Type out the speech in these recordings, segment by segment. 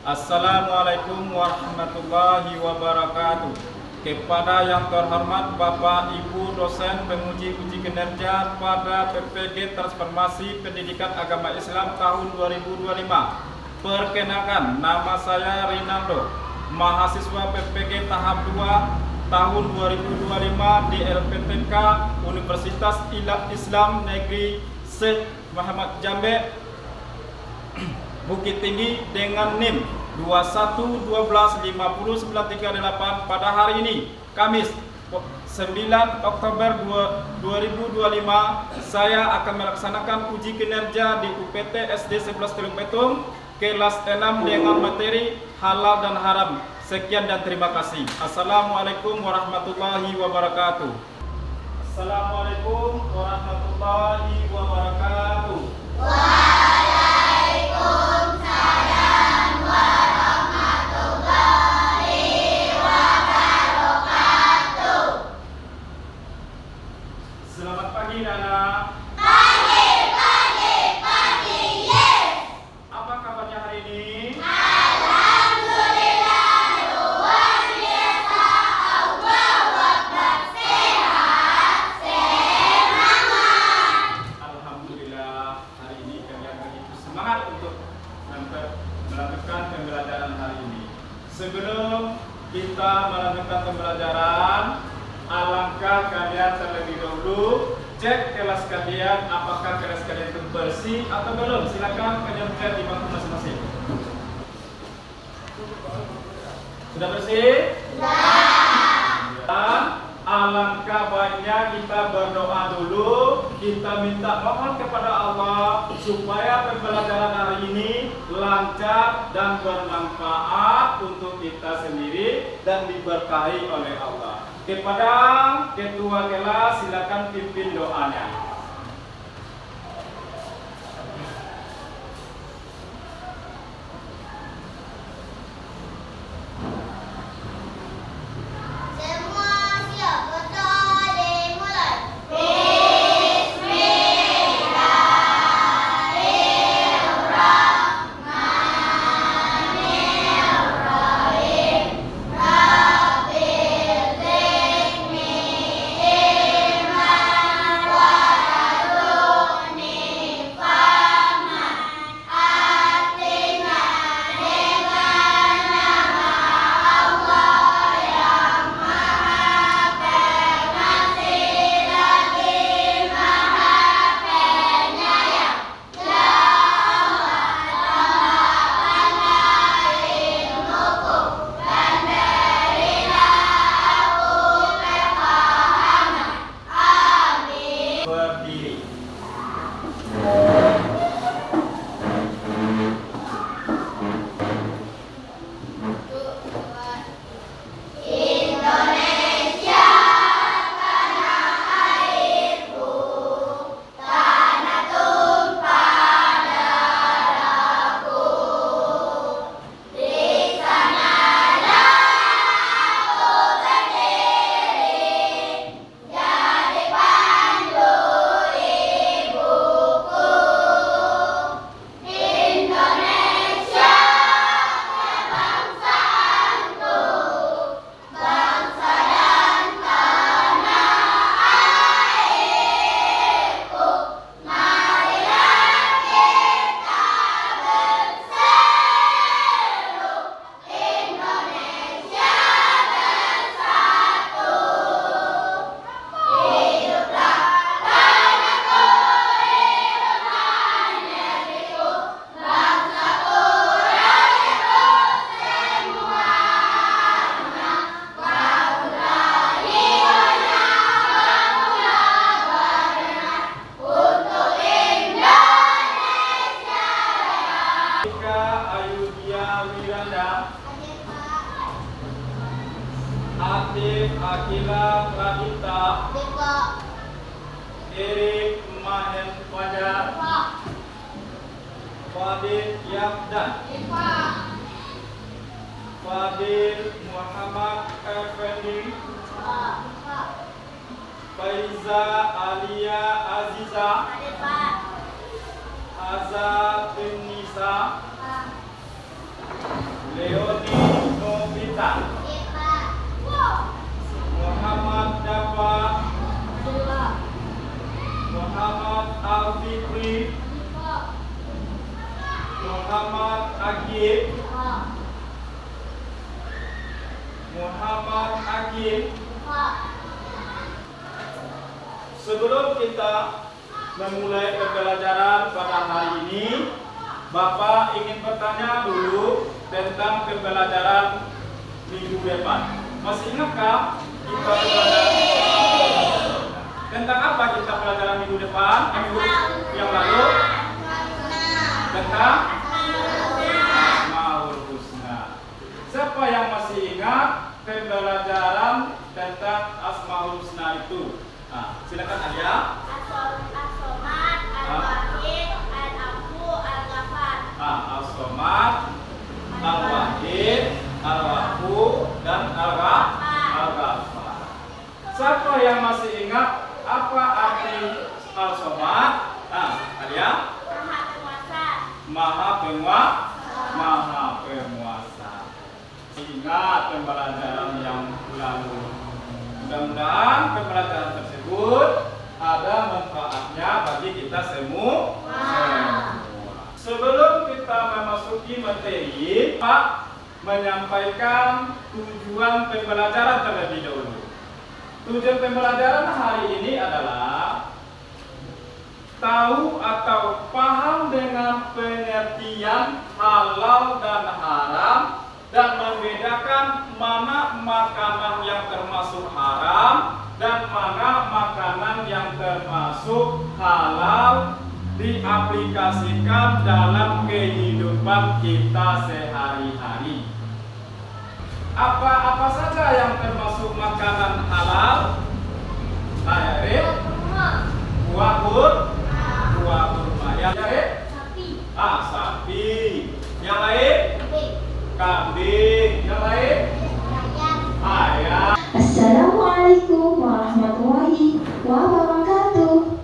Assalamualaikum warahmatullahi wabarakatuh. Kepada yang terhormat Bapak Ibu dosen penguji uji kinerja pada PPG Transformasi Pendidikan Agama Islam tahun 2025. Perkenalkan, nama saya Rinaldo, mahasiswa PPG tahap 2 tahun 2025 di LPTK Universitas Islam Negeri Syekh Muhammad Jambe Bukit Tinggi dengan NIM 21125098 pada hari ini, Kamis 9 Oktober 2025. Saya akan melaksanakan uji kinerja di UPT SD 11 Teluk Betung kelas 6 dengan materi halal dan haram. Sekian dan terima kasih. Assalamualaikum warahmatullahi wabarakatuh. Assalamualaikum warahmatullahi wabarakatuh. Waalaikumsalam warahmatullahi wabarakatuh. Selamat pagi, Nana. Pagi, yes. Apa kabarnya hari ini? Alhamdulillah, luar biasa. Allahu Akbar. Sehat, semangat. Alhamdulillah, hari ini kalian begitu semangat untuk melakukan pembelajaran hari ini. Sebelum kita melanjutkan pembelajaran, alangkah kalian terlebih dahulu cek kelas kalian, apakah kelas kalian itu bersih atau belum. Silakan kalian cek di bangku masing-masing. Sudah bersih? Dan alangkah baiknya kita berdoa dulu. Kita minta mohon kepada Allah supaya pembelajaran hari ini lancar dan bermanfaat untuk kita sendiri dan diberkahi oleh Allah. Kepada ketua kelas, silakan pimpin doanya. Semua siap, berdoa dimulai. Bismillahirrahmanirrahim. Rabbil zidni ilman warzuqni fahman. Artinya dengan nama Allah yang Maha Pengasih lagi Maha Penyayang. Ya Allah, tambahkanlah ilmuku dan berilah aku kefahaman. Amin. Berdiri. Indonesia, tanah airku, tanah tumpah darahku. Di sanalah aku berdiri, jadi pandu ibuku. Indonesia, kebangsaanku, bangsa dan tanah airku. Marilah kita berseru, Indonesia bersatu. Hiduplah tanahku, hiduplah negeriku, bangsaku, rakyatku semuanya. Bangunlah jiwanya, bangunlah badannya untuk Indonesia Raya. Ika Ayudhya Wiranda, Atif Akila Pradipta, Erik Mahen Fajar, Fadil Yafdan, Fadil Muhammad Effendi, Faiza Alia Aziza, Azza bin Nisa, Leoni Novita. Muhammad Dafa. Muhammad Al-Fikri. Muhammad Agib. Muhammad Agib. Sebelum kita memulai pembelajaran pada hari ini, Bapak ingin bertanya dulu tentang pembelajaran minggu depan. Masih ingatkah kita belajar tentang apa kita pelajaran minggu depan? Minggu yang lalu tentang Asmaul Husna. Siapa yang masih ingat pembelajaran tentang Asmaul Husna itu? Nah, silakan Alia. As-Somad, Al-Wahid, Al-Afu, Al-Ghafar. As-Somad, Al-Wahid, Al-Afu, dan Al-Ghafar. Siapa yang masih ingat apa arti Al-Somad? Alia. Maha Penguasa. Maha Penguasa. Ingat pembelajaran yang lalu. Mudah-mudahan pembelajaran tersebut ada manfaatnya bagi kita semua. Sebelum kita memasuki materi, Pak menyampaikan tujuan pembelajaran terlebih dahulu. Tujuan pembelajaran hari ini adalah tahu atau paham dengan pengertian halal dan haram dan membedakan mana makanan yang termasuk haram dan mana makanan yang termasuk halal diaplikasikan dalam kehidupan kita sehari-hari. Apa saja yang termasuk makanan halal? Buah kurma. Yang lain? Sapi. Yang lain? Kambing. Yang lain? Ayam. Assalamualaikum warahmatullahi wabarakatuh.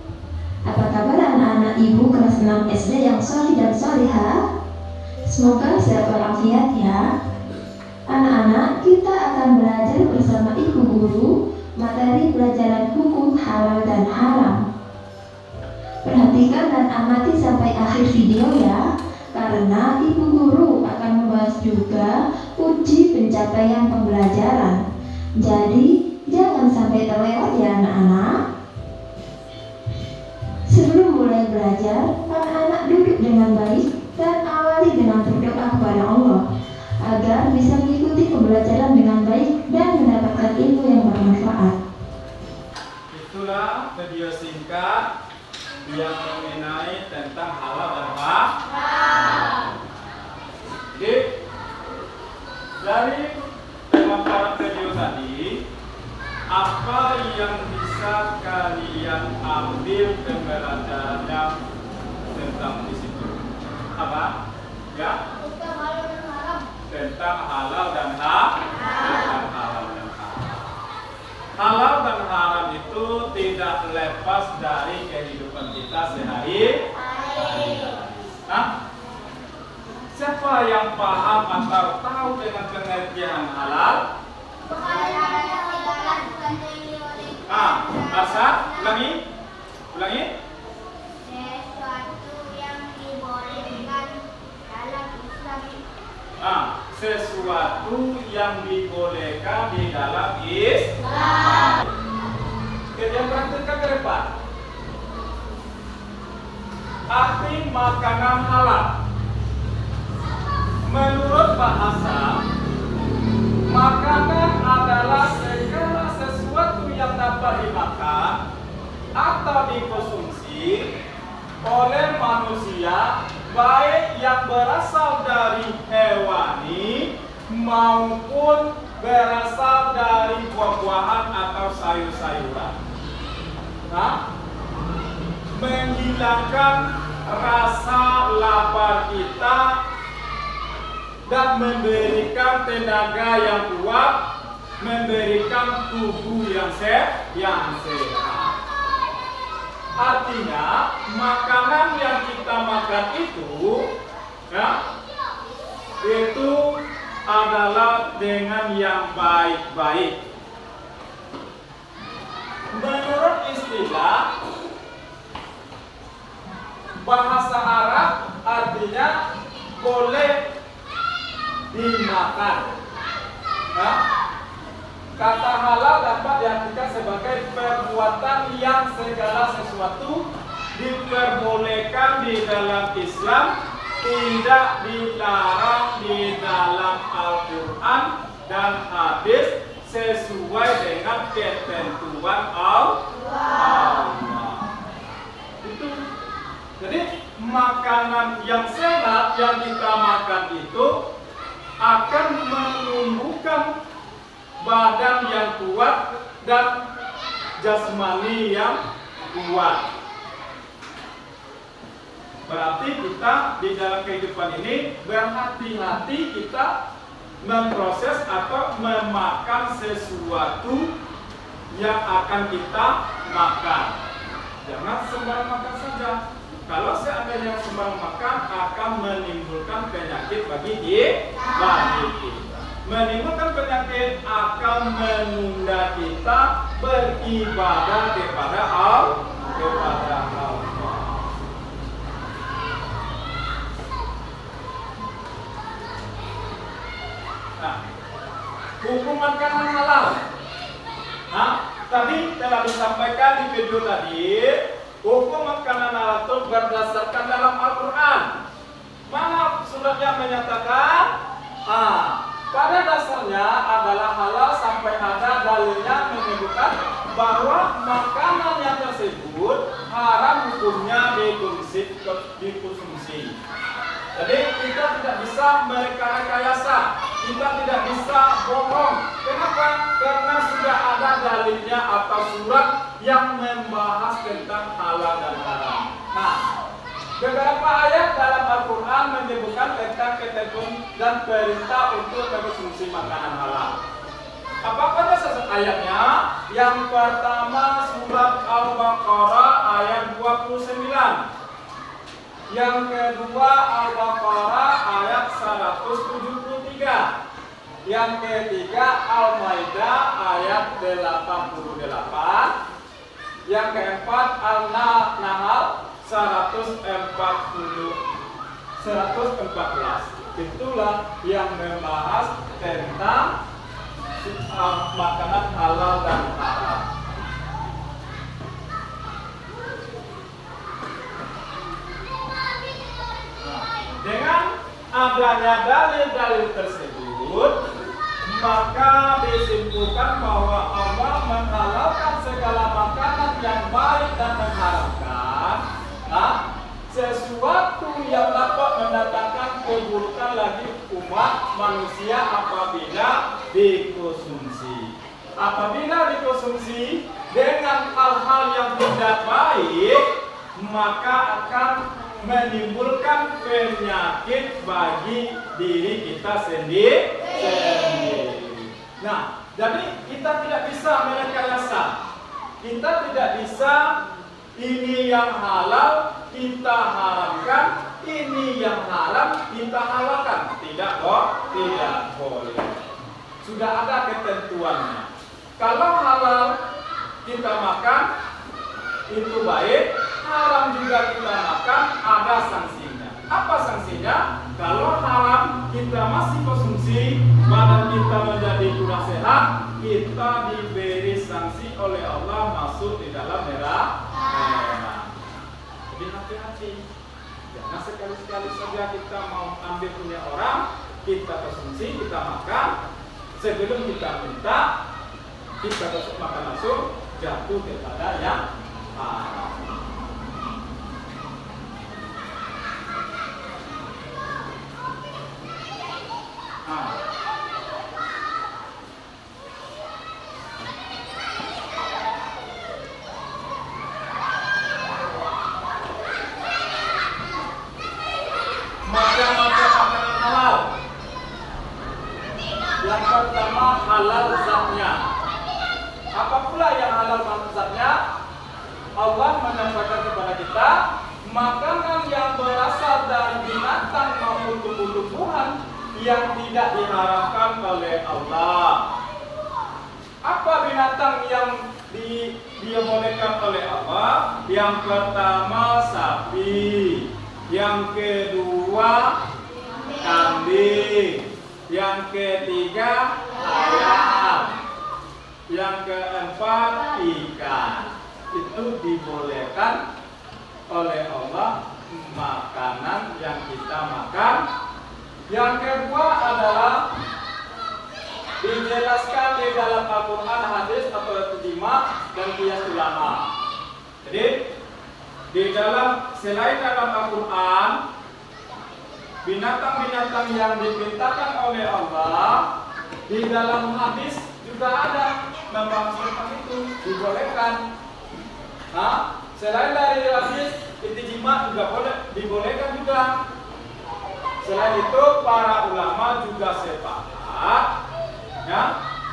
Apa kabar anak-anak ibu kelas 6 SD yang solih dan solihah? Semoga sehat walafiat ya. Anak-anak, kita akan belajar bersama ibu guru materi pelajaran hukum halal dan haram. Perhatikan dan amati sampai akhir video ya, karena ibu guru akan membahas juga uji pencapaian pembelajaran. Jadi, jangan sampai terlewat ya anak-anak. Sebelum mulai belajar, anak-anak duduk dengan baik dan awali dengan berdoa kepada Allah agar bisa mengikuti pembelajaran dengan baik dan mendapatkan ilmu yang bermanfaat. Itulah video singkat yang mengenai tentang halal dan haram. Jadi, dari pemaparan video tadi, apa yang bisa kalian ambil pembelajarannya tentang di situ? Apa? Ya? Tentang halal dan haram. Halal dan haram itu tidak lepas dari kehidupan kita sehari-hari. Nah, siapa yang paham atau tahu dengan pengertian halal? Asa, ulangi. Sesuatu yang dibolehkan dalam Islam. Sesuatu yang dibolehkan di dalam Islam. Kita praktekkan ke depan. Arti makanan halal. Menurut bahasa, makanan adalah segala sesuatu yang dapat dimakan atau dikonsumsi oleh manusia, baik yang berasal dari hewani maupun berasal dari buah-buahan atau sayur-sayuran. Menghilangkan rasa lapar kita dan memberikan tenaga yang kuat, memberikan tubuh yang sehat. Artinya, makanan yang kita makan itu adalah dengan yang baik-baik. Menurut istilah bahasa Arab artinya boleh dimakan. Nah, kata halal dapat diartikan sebagai perbuatan yang segala sesuatu diperbolehkan di dalam Islam, tidak dilarang di dalam Al-Quran dan hadis sesuai dengan ketentuan Allah. Itu. Jadi makanan yang sehat yang kita makan itu akan menumbuhkan badan yang kuat dan jasmani yang kuat. Berarti kita di dalam kehidupan ini berhati-hati kita memproses atau memakan sesuatu yang akan kita makan. Jangan sembarang makan saja. Kalau seandainya sembarang makan akan menimbulkan penyakit bagi kita. Menimbulkan penyakit akan menunda kita beribadah kepada Allah. Nah, hukum makanan halal. Nah, tadi telah disampaikan di video tadi, hukum makanan halal itu berdasarkan dalam Al-Quran. Mana suratnya menyatakan? Pada dasarnya adalah halal sampai ada dalilnya menyebutkan bahwa makanan yang tersebut haram hukumnya dikonsumsi. Jadi kita tidak bisa merekayasa, kita tidak bisa bohong. Kenapa? Karena sudah ada dalilnya atau surat yang membahas tentang halal dan haram. Nah, beberapa ayat dalam Al-Quran menyebutkan tentang ketentuan dan perintah untuk mengkonsumsi makanan halal. Apa saja ayatnya? Yang pertama surat Al-Baqarah ayat 29. Yang kedua Al-Baqarah ayat 173. Yang ketiga Al-Maidah ayat 88. Yang keempat Al-Nahl 114. Itulah yang membahas tentang makanan halal dan haram. Dengan adanya dalil-dalil tersebut, maka disimpulkan bahwa Allah menghalalkan segala makanan yang baik dan mengharamkan sesuatu yang dapat mendatangkan keburukan lagi umat manusia apabila dikonsumsi. Apabila dikonsumsi dengan hal-hal yang tidak baik, maka akan menimbulkan penyakit bagi diri kita sendiri. Nah, jadi kita tidak bisa merekayasa. Kita tidak bisa ini yang halal kita haramkan, ini yang haram kita halalkan. Tidak boleh. Sudah ada ketentuannya. Kalau halal kita makan itu baik, haram juga kita makan, ada sanksinya. Apa sanksinya? Kalau haram kita masih konsumsi, badan kita menjadi kurang sehat, kita diberi sanksi oleh Allah masuk di dalam neraka. Jadi hati-hati. Jangan sekali-sekali saja kita mau ambil punya orang, kita konsumsi, kita makan, sebelum kita minta, kita makan langsung, jatuh kepada yang haram. Macam-macam makanan halal. Yang pertama halal zatnya. Apa pula yang halal zatnya? Allah menyampaikan kepada kita makanan yang berasal dari binatang maupun tumbuh-tumbuhan yang tidak tidak diharamkan oleh Allah. Apa binatang yang dibolehkan oleh Allah? Yang pertama sapi, yang kedua kambing, yang ketiga ayam, yang keempat ikan. Itu dibolehkan oleh Allah makanan yang kita makan. Yang kedua adalah dijelaskan di dalam Al-Quran, hadis atau ijma dan qiyas ulama. Jadi selain dalam Al-Quran, binatang-binatang yang diperintahkan oleh Allah, di dalam hadis juga ada memang seperti itu dibolehkan. Selain dari hadis, ijma juga dibolehkan juga. Selain itu, para ulama juga sepakat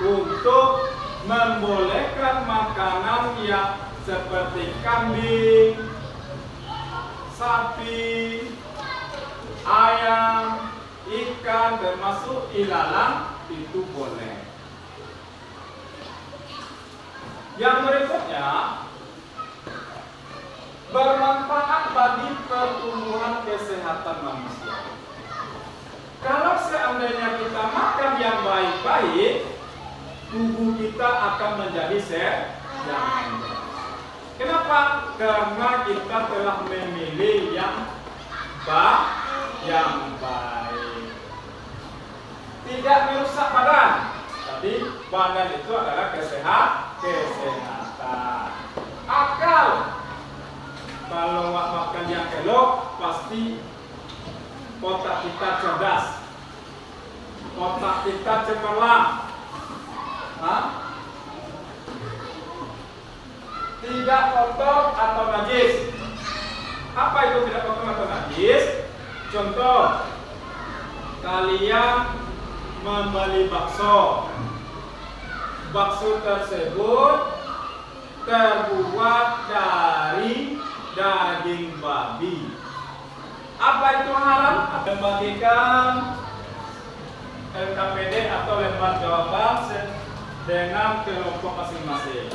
untuk membolehkan makanan yang seperti kambing, sapi, ayam, ikan, termasuk ilalang itu boleh. Yang berikutnya, bermanfaat bagi pertumbuhan kesehatan manusia. Kalau seandainya kita makan yang baik-baik, tubuh kita akan menjadi sehat. Kenapa? Karena kita telah memilih yang baik. Tidak merusak badan, tapi badan itu adalah kesehatan. Akal, kalau makan yang elok, pasti otak kita cerdas, otak kita cemerlang, tidak kotor atau najis. Apa itu tidak kotor atau najis? Contoh, kalian membeli bakso tersebut terbuat dari daging babi. Apa itu haram? Membagikan LKPD atau lembar jawaban dengan kelompok masing-masing.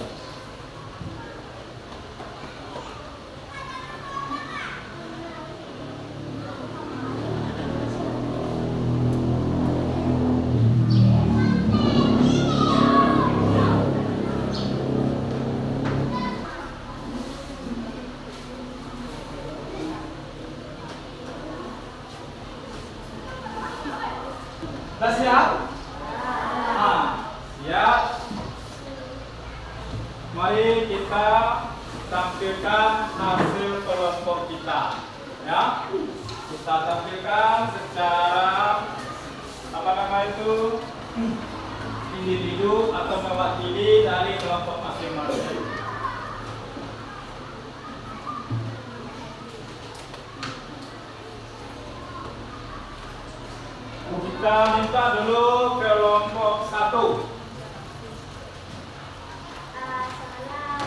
Sudah siap? Siap. Mari kita tampilkan hasil kelompok kita. Ya, kita tampilkan secara individu atau mewakili dari kelompok masing-masing. Kita minta dulu kelompok 1.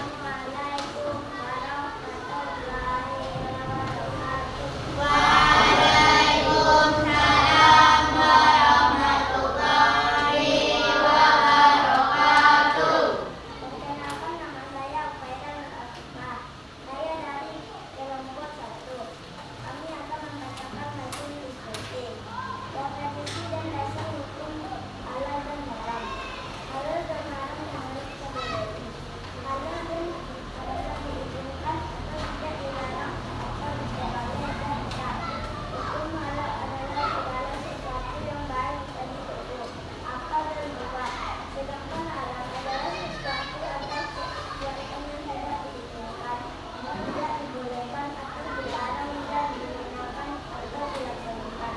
Assalamualaikum warahmatullahi wabarakatuh. Waalaikumsalam warahmatullahi wabarakatuh. Perkenalkan, nama saya Faida Asma. Saya dari kelompok 1. Kami akan membacakan hasil diskusi. Definisi dan dasar hukum halal dan haram. Halal dan haram yang harus kita bedai. Halal dan adalah diizinkan atau tidak dilarang atau dibolehkan dan tidak. Hukum halal adalah segala sesuatu yang baik dan buruk, akal dan mubah. Sedangkan haram adalah sesuatu atau sesuatu yang tidak diizinkan, yang tidak dibolehkan atau dilarang dan digunakan atau dilaksanakan.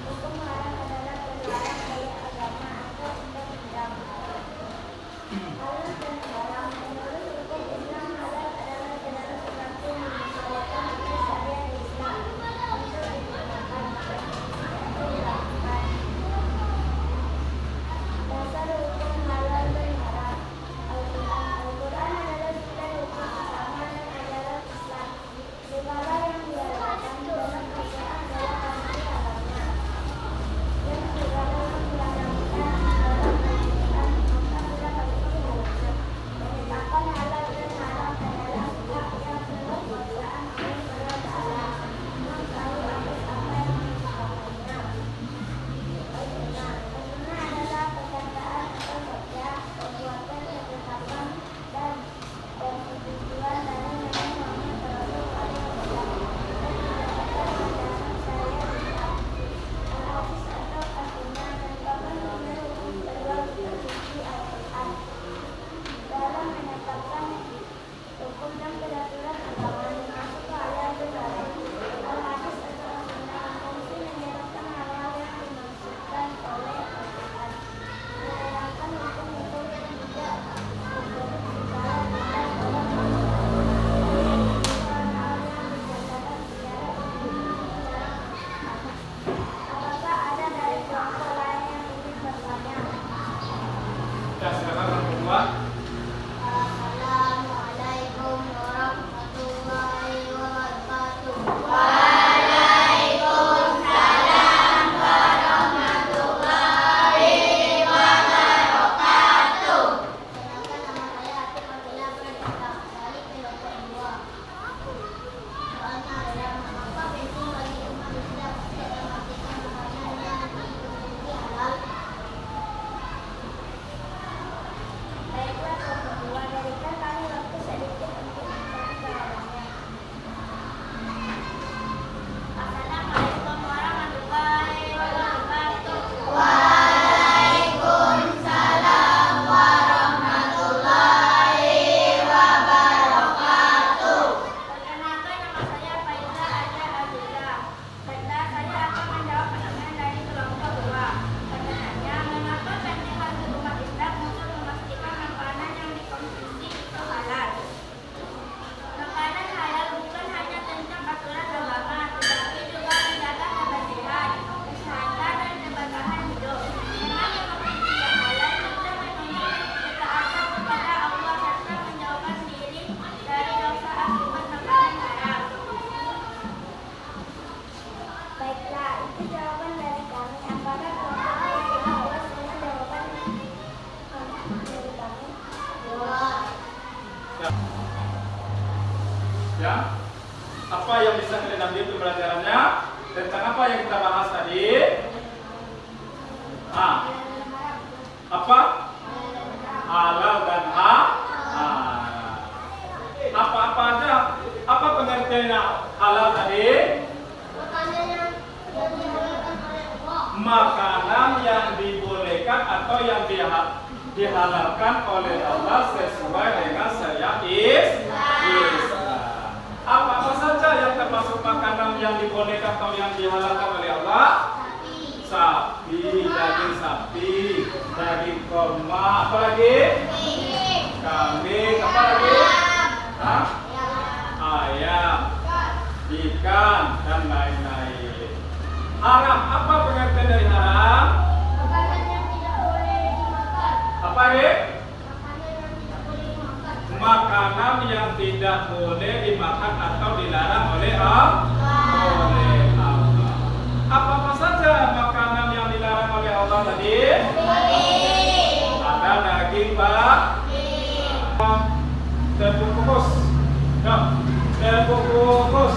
Hukum haram adalah terlarang oleh agama atau undang-undang. Halal dan haram. Menurut hukum Islam, halal adalah segala sesuatu yang diperbolehkan oleh syariat Islam untuk digunakan atau dilakukan. Dasar hukum halal dan haram. Al-Quran adalah sumber hukum utama dan ajaran Islam. Segala yang dihalalkan dalam Al-Quran adalah pasti haramnya. Yang Ya, silakan orang kedua. Assalamualaikum warahmatullahi wabarakatuh. Perkenalkan, nama saya Atik Abdullah Pradipta, dari kelompok 2. Soalnya adalah mengapa penting bagi umat Islam untuk memastikan makanan yang dikonsumsi halal. Baiklah, kelompok 2, berikan kami waktu sedikit untuk mencari jawabannya. Assalamualaikum warahmatullahi wabarakatuh. Perkenalkan, nama saya Faiza Aja Abdullah. Baiklah, saya akan menjawab pertanyaan dari kelompok 2. Pertanyaannya, mengapa penting bagi umat Islam untuk memastikan makanan yang dikonsumsi itu halal? Makanan halal bukan hanya tentang aturan agama, tetapi juga menjaga kebersihan, kesehatan, dan keberkahan hidup. Dengan mengonsumsi yang halal, kita menuntut ketaatan kepada Allah serta menjauhkan diri dari dosa akibat makanan haram. Baiklah, itu jawaban dari kami. Apakah kelompok sudah puas dengan jawaban dari kami? Ya, apa yang bisa kalian ambil pembelajarannya tentang apa yang kita bahas tadi? Apa? Halal dan apa-apa aja? Apa pengertiannya halal tadi? Makanan yang dibolehkan atau yang dihalalkan oleh Allah sesuai dengan syariat Islam. Apa-apa saja yang termasuk makanan yang dibolehkan atau yang dihalalkan oleh Allah? Sapi, daging sapi, daging kurma, apa lagi? Kambing, apa lagi? Ayam, ikan, dan lain-lain. Haram, apa pengertian dari haram? Makanan yang tidak boleh dimakan. Apa ini? Makanan yang tidak boleh dimakan. Makanan yang tidak boleh dimakan atau dilarang oleh Allah. Apa-apa saja makanan yang dilarang oleh Allah tadi? Ada daging terbungkus. Terbungkus.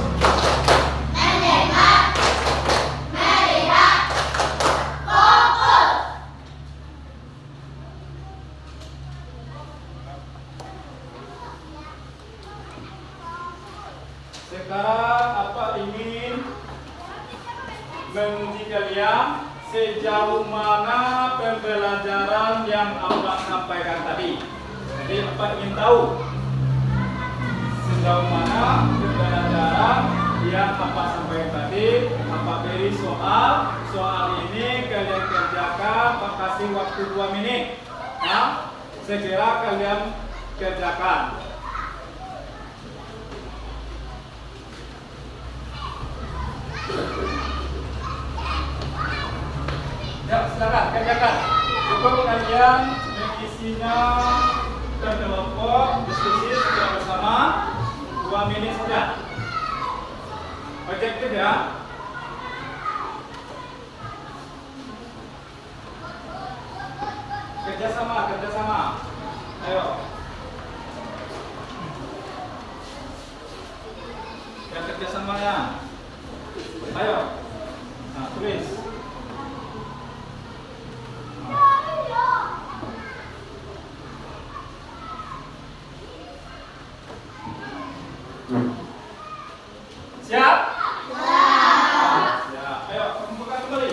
Sekarang apa ingin menguji kalian sejauh mana pembelajaran yang Abah sampaikan tadi. Jadi apa ingin tahu sejauh mana pembelajaran yang Abah sampaikan tadi. Apa beri soal ini kalian kerjakan, Abah kasih waktu 2 menit. Nah, segera kalian kerjakan. Ya, silakan kerjakan. Cukup kalian mengisinya ke kelompok diskusi secara bersama 2 menit saja. Objektif ya. Kerjasama. Ayo. Ya, kerjasamanya. Ayo. Nah, tulis. Siap? Siap. Ayo, kumpulkan kembali.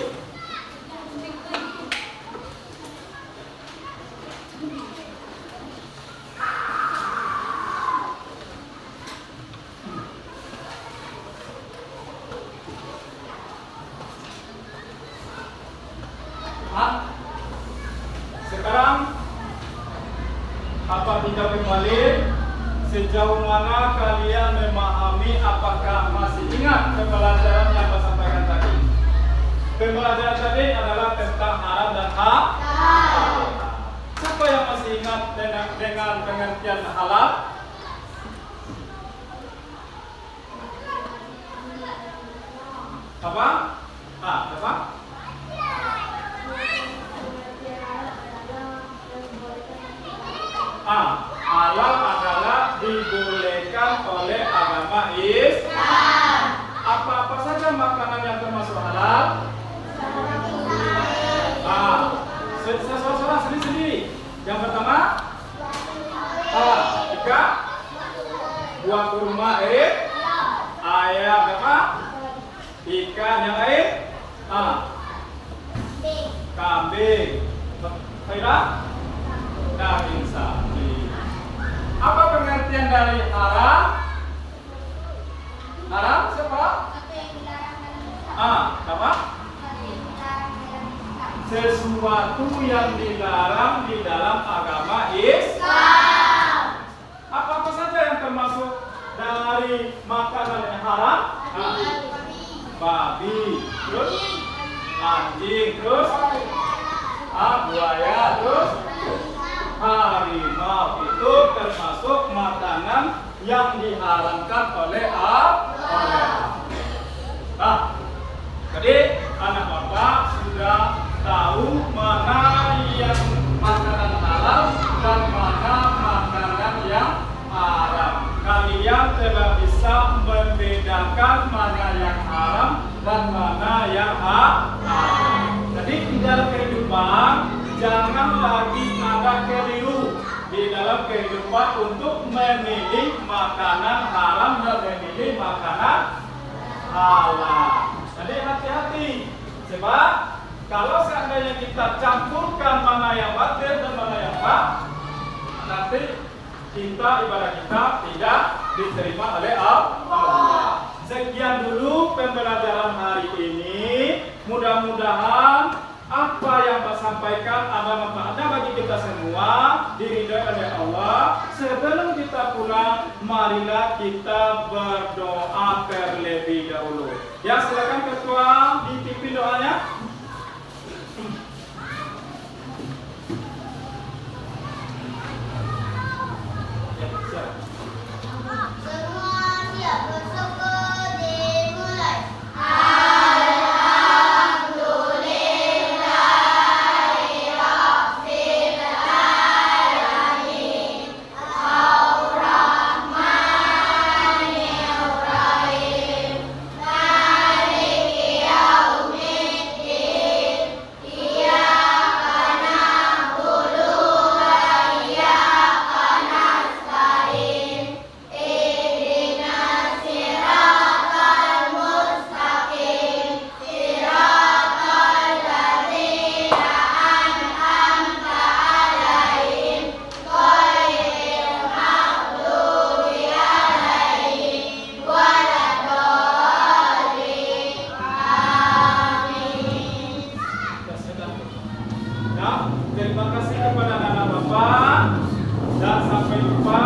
Sekarang apa tindak kembali? Sejauh mana kalian memahami, apakah masih ingat pembelajaran yang saya sampaikan tadi? Pembelajaran tadi adalah tentang haram dan halal. Siapa Siapa yang masih ingat dengan pengertian halal? Apa? Apa? Halal adalah dibolehkan oleh agama Islam. Apa-apa saja makanan yang termasuk halal? Seseorang sendiri-sendiri. Yang pertama, ikan, buah kurma, ayam, apa? Ikan yang lain, kambing, daging sapi. Apa pengertian dari haram? Haram siapa? Apa? Sesuatu yang dilarang di dalam agama Islam. Apa-apa saja yang termasuk dari makanan yang haram? Babi, terus anjing, terus buaya, terus harimau. Itu termasuk makanan yang diharamkan oleh Allah. Jadi anak bapak sudah tahu mana yang makanan halal dan mana makanan yang haram. Kalian telah bisa membedakan mana yang haram dan mana yang halal. Jadi di dalam kehidupan jangan lagi ada keliru di dalam kehidupan untuk memilih makanan haram dan memilih makanan halal. Jadi hati-hati, sebab kalau seandainya kita campurkan mana yang batil dan mana yang hak, nanti ibadah kita tidak diterima oleh Allah. Sekian dulu pembelajaran hari ini. Mudah-mudahan apa yang Pak sampaikan ada manfaatnya bagi kita semua, diridhai oleh Allah. Sebelum kita pulang, marilah kita berdoa terlebih dahulu. Ya, silakan ketua dipimpin doanya. Ya, siap. Semua siap bersyukur dimulai. Terima kasih kepada anak-anak Bapak dan sampai jumpa